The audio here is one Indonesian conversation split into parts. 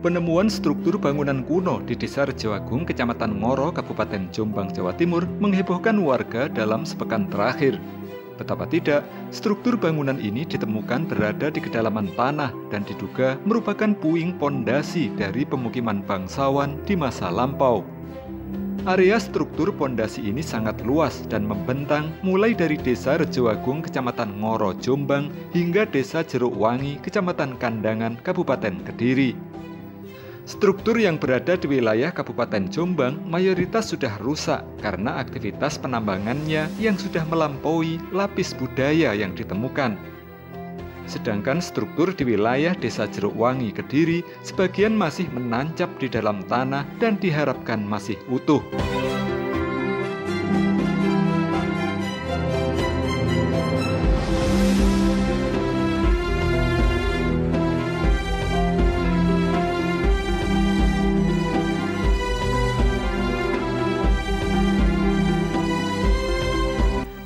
Penemuan struktur bangunan kuno di Desa Rejoagung, Kecamatan Ngoro, Kabupaten Jombang, Jawa Timur menghebohkan warga dalam sepekan terakhir. Betapa tidak, struktur bangunan ini ditemukan berada di kedalaman tanah dan diduga merupakan puing pondasi dari pemukiman bangsawan di masa lampau. Area struktur pondasi ini sangat luas dan membentang mulai dari Desa Rejoagung, Kecamatan Ngoro, Jombang, hingga Desa Jeruk Wangi, Kecamatan Kandangan, Kabupaten Kediri. Struktur yang berada di wilayah Kabupaten Jombang mayoritas sudah rusak karena aktivitas penambangannya yang sudah melampaui lapis budaya yang ditemukan. Sedangkan struktur di wilayah Desa Jeruk Wangi, Kediri, sebagian masih menancap di dalam tanah dan diharapkan masih utuh.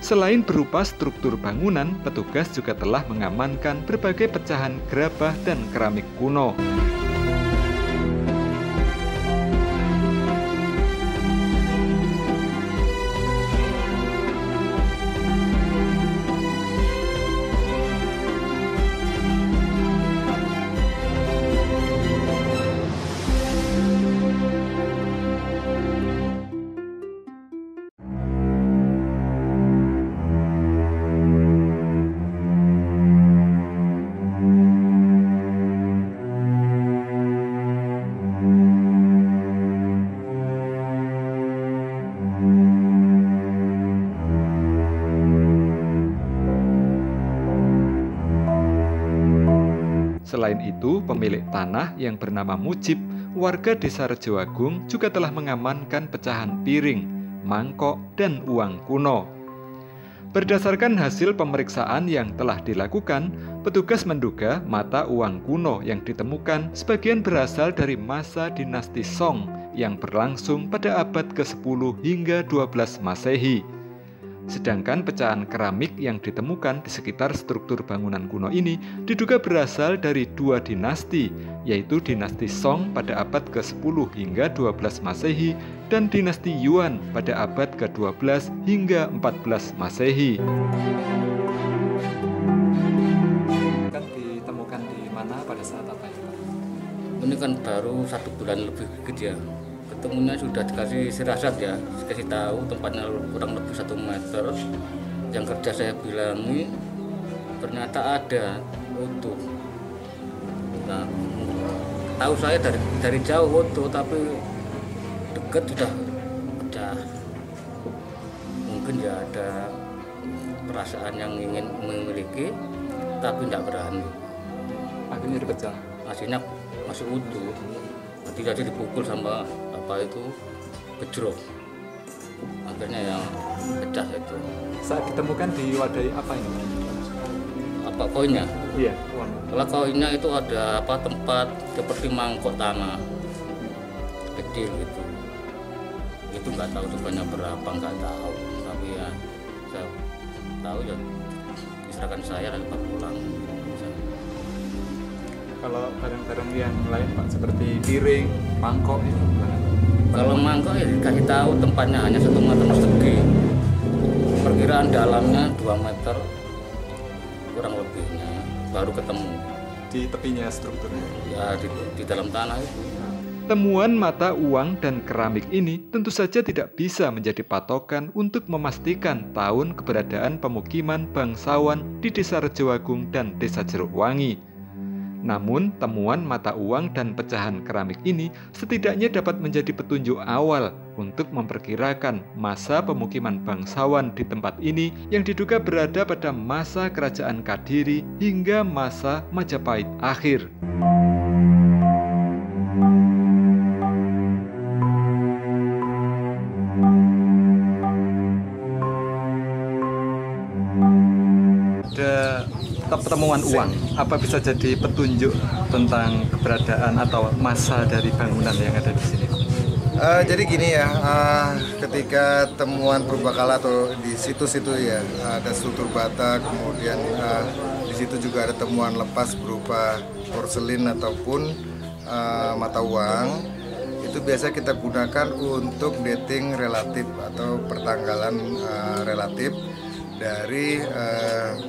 Selain berupa struktur bangunan, petugas juga telah mengamankan berbagai pecahan gerabah dan keramik kuno. Selain itu, pemilik tanah yang bernama Mujib, warga Desa Rejoagung, juga telah mengamankan pecahan piring, mangkok, dan uang kuno. Berdasarkan hasil pemeriksaan yang telah dilakukan, petugas menduga mata uang kuno yang ditemukan sebagian berasal dari masa dinasti Song yang berlangsung pada abad ke-10 hingga 12 Masehi. Sedangkan pecahan keramik yang ditemukan di sekitar struktur bangunan kuno ini diduga berasal dari dua dinasti, yaitu dinasti Song pada abad ke-10 hingga 12 Masehi dan dinasti Yuan pada abad ke-12 hingga 14 Masehi. Kan ditemukan di mana pada saat apa itu? Ini kan baru 1 bulan lebih ya. Ketemunya sudah dikasih firasat ya, dikasih tahu tempatnya kurang lebih 1 meter. Yang kerja saya bilangi ternyata ada utuh. Nah, tahu saya dari jauh utuh, tapi dekat sudah pecah. Mungkin ya ada perasaan yang ingin memiliki, tapi tidak berani. Akhirnya dipecah. Aslinya masih utuh. Nanti aja dipukul sama apa itu gejrot, akhirnya yang pecah itu. Saat ditemukan diwadahi apa ini? Apa koinnya? Iya, uang. Kalau koinnya itu ada apa tempat seperti mangkok tanah kecil gitu. Itu nggak tahu sebanyak berapa, nggak tahu. Tapi ya saya tahu ya diserahkan saya lalu pulang. Kalau barang-barang yang lain Pak, seperti piring, mangkok itu kalau mangkok ya dikasih tahu tempatnya hanya 1 meter persegi. Perkiraan dalamnya 2 meter kurang lebihnya, baru ketemu. Di tepinya strukturnya? Ya di dalam tanah itu. Temuan mata uang dan keramik ini tentu saja tidak bisa menjadi patokan untuk memastikan tahun keberadaan pemukiman bangsawan di Desa Rejoagung dan Desa Jeruk Wangi. Namun, temuan mata uang dan pecahan keramik ini setidaknya dapat menjadi petunjuk awal untuk memperkirakan masa pemukiman bangsawan di tempat ini yang diduga berada pada masa Kerajaan Kadiri hingga masa Majapahit akhir. Pertemuan uang, apa bisa jadi petunjuk tentang keberadaan atau masa dari bangunan yang ada di sini? Jadi gini ya, ketika temuan purbakala atau di situs-situ ya ada struktur bata, kemudian di situ juga ada temuan lepas berupa porselin ataupun mata uang itu biasa kita gunakan untuk dating relatif atau pertanggalan relatif dari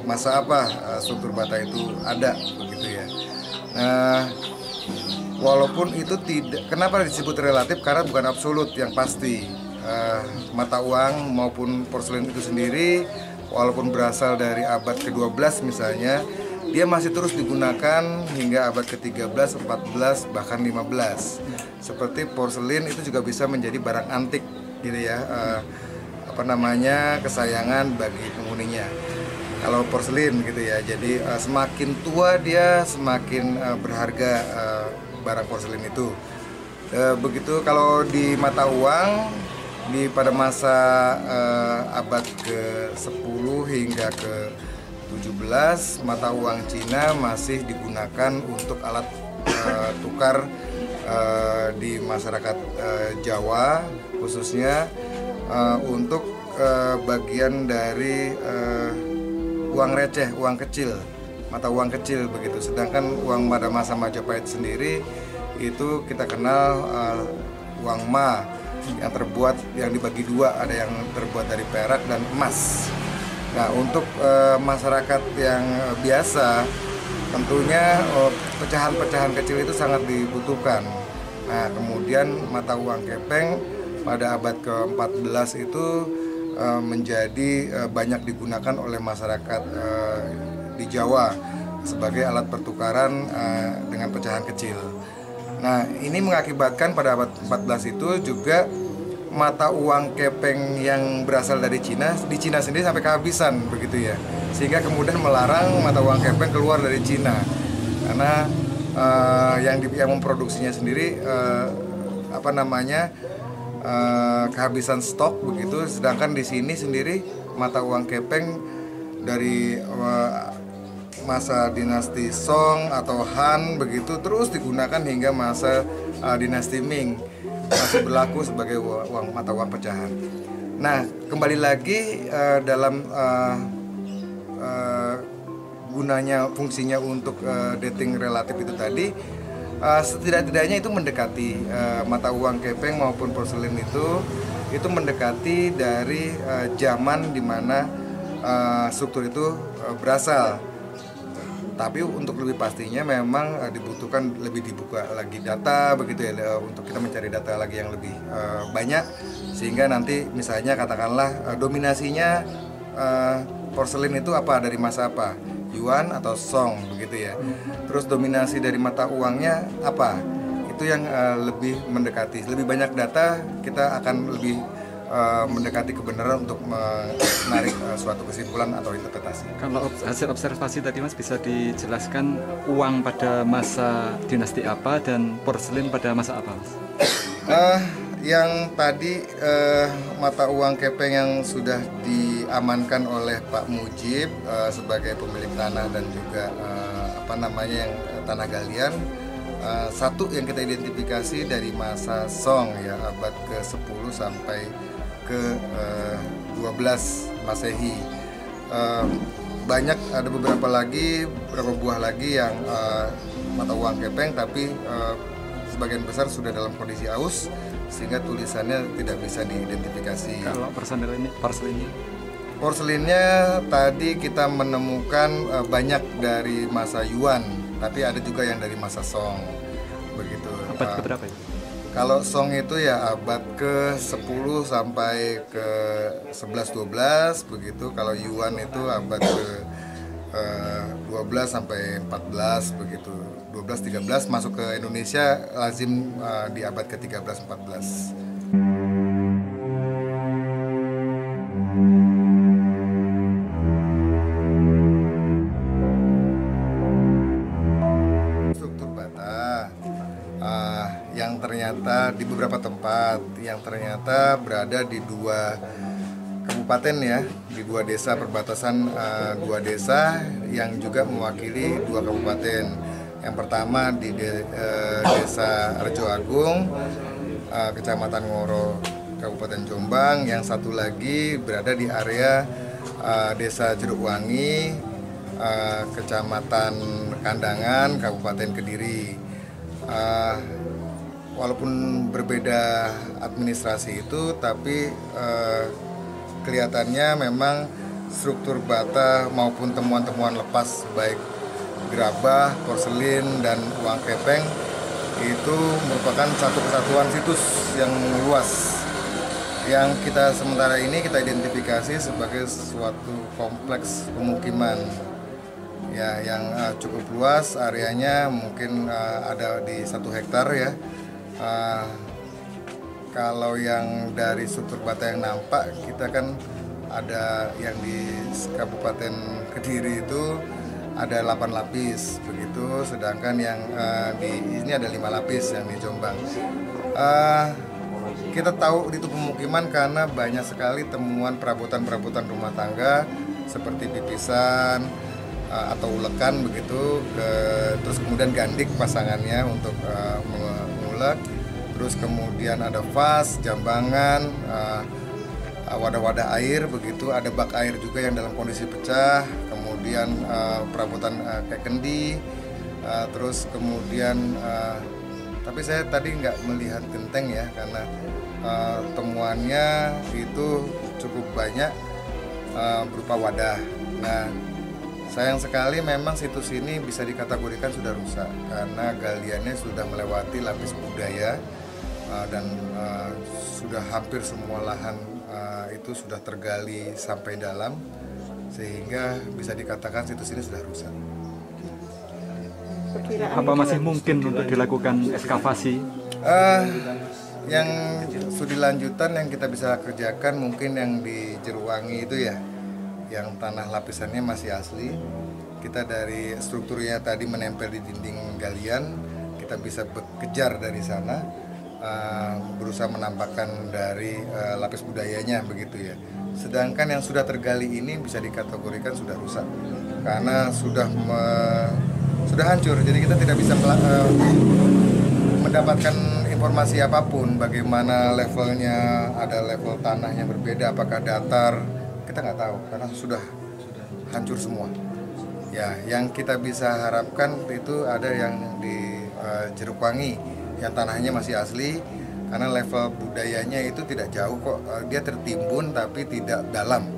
masa apa struktur bata itu ada, begitu ya. Walaupun itu tidak, kenapa disebut relatif? Karena bukan absolut yang pasti. Mata uang maupun porselin itu sendiri, walaupun berasal dari abad ke-12 misalnya, dia masih terus digunakan hingga abad ke-13, 14, bahkan 15. Seperti porselin itu juga bisa menjadi barang antik gitu ya, kesayangan bagi penghuninya. Kalau porselin gitu ya, jadi semakin tua dia semakin berharga barang porselin itu. Begitu kalau di mata uang pada masa abad ke-10 hingga ke-17, mata uang Cina masih digunakan untuk alat tukar di masyarakat Jawa, khususnya untuk bagian dari uang receh, uang kecil, mata uang kecil begitu. Sedangkan uang pada masa Majapahit sendiri itu kita kenal uang ma yang dibagi dua, ada yang terbuat dari perak dan emas. Nah, untuk masyarakat yang biasa tentunya pecahan-pecahan kecil itu sangat dibutuhkan. Nah, kemudian mata uang kepeng pada abad ke-14 itu menjadi banyak digunakan oleh masyarakat di Jawa sebagai alat pertukaran dengan pecahan kecil. Nah, ini mengakibatkan pada abad 14 itu juga mata uang kepeng yang berasal dari Cina, di Cina sendiri sampai kehabisan begitu ya. Sehingga kemudian melarang mata uang kepeng keluar dari Cina. Karena yang memproduksinya sendiri kehabisan stok begitu, sedangkan di sini sendiri mata uang kepeng dari masa dinasti Song atau Han begitu terus digunakan hingga masa dinasti Ming, masih berlaku sebagai mata uang pecahan. Nah, kembali lagi dalam gunanya, fungsinya untuk dating relatif itu tadi, setidak-tidaknya itu mendekati mata uang kepeng maupun porselin itu mendekati dari zaman di mana struktur itu berasal. Tapi untuk lebih pastinya memang dibutuhkan lebih dibuka lagi data begitu ya, untuk kita mencari data lagi yang lebih banyak, sehingga nanti misalnya katakanlah dominasinya porselin itu apa, dari masa apa, Yuan atau Song begitu ya. Terus dominasi dari mata uangnya apa, itu yang lebih mendekati, lebih banyak data, kita akan lebih mendekati kebenaran untuk menarik suatu kesimpulan atau interpretasi. Kalau hasil observasi tadi Mas, bisa dijelaskan uang pada masa dinasti apa dan porselin pada masa apa, Mas? Yang tadi mata uang kepeng yang sudah diamankan oleh Pak Mujib sebagai pemilik tanah dan juga yang tanah galian, satu yang kita identifikasi dari masa Song ya, abad ke-10 sampai ke-12 Masehi. Banyak, ada beberapa buah lagi yang mata uang kepeng, tapi sebagian besar sudah dalam kondisi aus sehingga tulisannya tidak bisa diidentifikasi. Kalau porselinnya tadi kita menemukan banyak dari masa Yuan, tapi ada juga yang dari masa Song begitu. Abad keberapa ya? Kalau Song itu ya abad ke-10 sampai ke-11-12 begitu. Kalau Yuan itu abad ke-12 sampai 14 begitu. 12-13 masuk ke Indonesia lazim di abad ke-13-14. Yang ternyata di beberapa tempat yang ternyata berada di dua kabupaten ya, di dua desa perbatasan, dua desa yang juga mewakili dua kabupaten. Yang pertama di desa Rejo Agung, Kecamatan Ngoro, Kabupaten Jombang. Yang satu lagi berada di area desa Jeruk Wangi, Kecamatan Kandangan, Kabupaten Kediri. Uh, Walaupun berbeda administrasi itu, tapi kelihatannya memang struktur bata maupun temuan-temuan lepas baik gerabah, porselin, dan uang kepeng itu merupakan satu kesatuan situs yang luas yang kita sementara ini kita identifikasi sebagai suatu kompleks pemukiman ya yang cukup luas, areanya mungkin ada di 1 hektar ya. Kalau yang dari struktur bata yang nampak, kita kan ada yang di Kabupaten Kediri itu ada 8 lapis begitu, sedangkan yang di ini ada 5 lapis yang di Jombang. Kita tahu itu pemukiman karena banyak sekali temuan perabotan-perabotan rumah tangga seperti pipisan atau ulekan begitu, terus kemudian gandik pasangannya untuk mengulek, terus kemudian ada vas, jambangan, wadah-wadah air begitu, ada bak air juga yang dalam kondisi pecah, kemudian perabotan kayak kendi, terus kemudian tapi saya tadi nggak melihat genteng ya karena temuannya itu cukup banyak berupa wadah. Nah, sayang sekali memang situs ini bisa dikategorikan sudah rusak karena galiannya sudah melewati lapis budaya dan sudah hampir semua lahan itu sudah tergali sampai dalam, sehingga bisa dikatakan situs ini sudah rusak. Apa masih mungkin untuk dilakukan ekskavasi? Yang studi lanjutan yang kita bisa kerjakan mungkin yang di Jeruwangi itu ya, yang tanah lapisannya masih asli. Kita dari strukturnya tadi menempel di dinding galian, kita bisa kejar dari sana, berusaha menampakkan dari lapis budayanya begitu ya. Sedangkan yang sudah tergali ini bisa dikategorikan sudah rusak karena sudah hancur. Jadi kita tidak bisa mendapatkan informasi apapun, bagaimana levelnya, ada level tanah yang berbeda, apakah datar, kita nggak tahu karena sudah hancur semua. Ya, yang kita bisa harapkan itu ada yang di Jeruwangi, yang tanahnya masih asli, karena level budayanya itu tidak jauh kok, dia tertimbun tapi tidak dalam.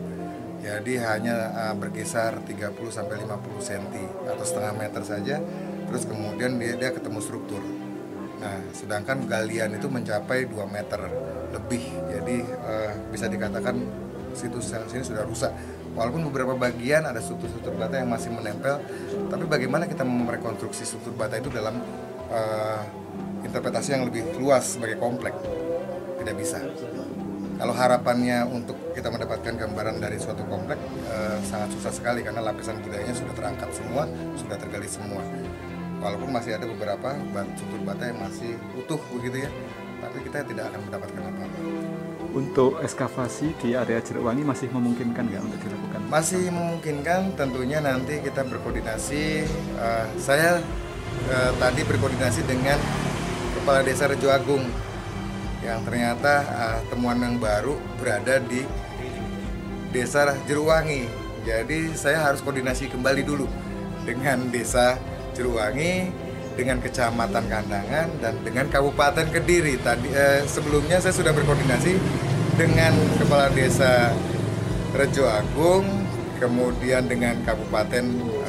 Jadi hanya berkisar 30-50 cm atau setengah meter saja, terus kemudian dia ketemu struktur. Nah, sedangkan galian itu mencapai 2 meter lebih, jadi bisa dikatakan situs sini sudah rusak. Walaupun beberapa bagian ada struktur-struktur bata yang masih menempel, tapi bagaimana kita merekonstruksi struktur bata itu dalam interpretasi yang lebih luas sebagai komplek? Tidak bisa. Kalau harapannya untuk kita mendapatkan gambaran dari suatu komplek sangat susah sekali karena lapisan budayanya sudah terangkat semua, sudah tergali semua. Walaupun masih ada beberapa struktur bata yang masih utuh begitu ya, tapi kita tidak akan mendapatkan apa-apa. Untuk ekskavasi di area Jeruwangi masih memungkinkan nggak untuk dilakukan? Masih memungkinkan, tentunya nanti kita berkoordinasi. Saya tadi berkoordinasi dengan Kepala Desa Rejo Agung yang ternyata temuan yang baru berada di Desa Jeruwangi. Jadi saya harus koordinasi kembali dulu dengan Desa Jeruwangi, dengan Kecamatan Kandangan, dan dengan Kabupaten Kediri. Tadi sebelumnya saya sudah berkoordinasi dengan Kepala Desa Rejo Agung, kemudian dengan Kabupaten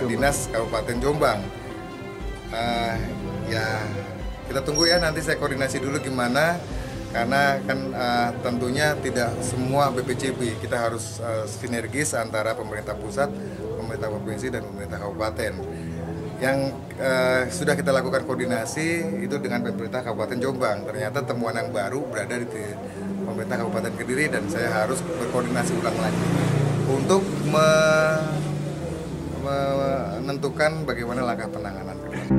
Dinas Kabupaten Jombang. Ya kita tunggu ya, nanti saya koordinasi dulu gimana, karena kan tentunya tidak semua BPCB, kita harus sinergis antara pemerintah pusat, pemerintah provinsi, dan pemerintah kabupaten. Yang sudah kita lakukan koordinasi itu dengan pemerintah Kabupaten Jombang. Ternyata temuan yang baru berada di pemerintah Kabupaten Kediri, dan saya harus berkoordinasi ulang lagi untuk menentukan bagaimana langkah penanganan ke depan.